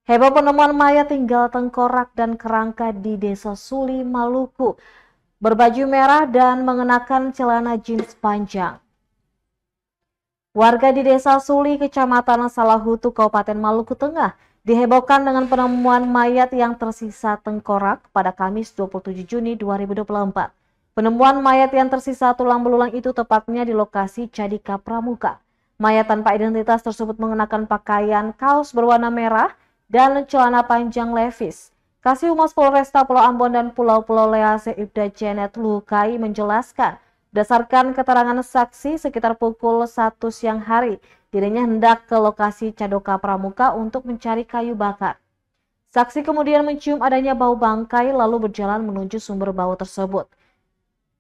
Heboh penemuan mayat tinggal tengkorak dan kerangka di Desa Suli, Maluku. Berbaju merah dan mengenakan celana jeans panjang. Warga di Desa Suli, Kecamatan Salahutu, Kabupaten Maluku Tengah, dihebohkan dengan penemuan mayat yang tersisa tengkorak pada Kamis 27 Juni 2024. Penemuan mayat yang tersisa tulang belulang itu tepatnya di lokasi Cadika Pramuka. Mayat tanpa identitas tersebut mengenakan pakaian kaos berwarna merah dan celana panjang levis. Kasih Humas Polresta Pulau Ambon dan Pulau-Pulau Lease Ibda Janet Lukai menjelaskan, berdasarkan keterangan saksi sekitar pukul 1 siang hari, dirinya hendak ke lokasi Cadika Pramuka untuk mencari kayu bakar. Saksi kemudian mencium adanya bau bangkai lalu berjalan menuju sumber bau tersebut.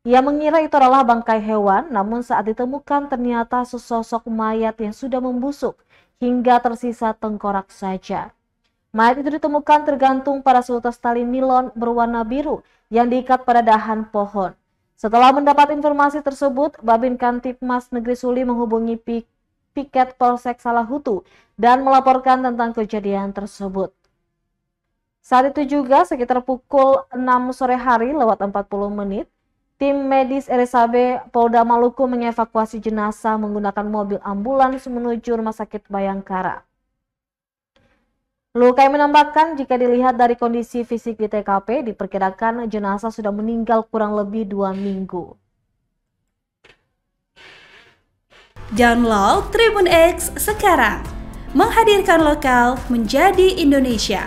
Ia mengira itu adalah bangkai hewan, namun saat ditemukan ternyata sesosok mayat yang sudah membusuk hingga tersisa tengkorak saja. Mayat itu ditemukan tergantung pada seutas tali nilon berwarna biru yang diikat pada dahan pohon. Setelah mendapat informasi tersebut, Babin Kantipmas Negeri Suli menghubungi piket Polsek Salahutu dan melaporkan tentang kejadian tersebut. Saat itu juga sekitar pukul 6 sore hari lewat 40 menit, tim medis RSAB Polda Maluku mengevakuasi jenazah menggunakan mobil ambulans menuju Rumah Sakit Bayangkara. Lukai menambahkan jika dilihat dari kondisi fisik di TKP, diperkirakan jenazah sudah meninggal kurang lebih 2 minggu. Download Tribun X sekarang, menghadirkan lokal menjadi Indonesia.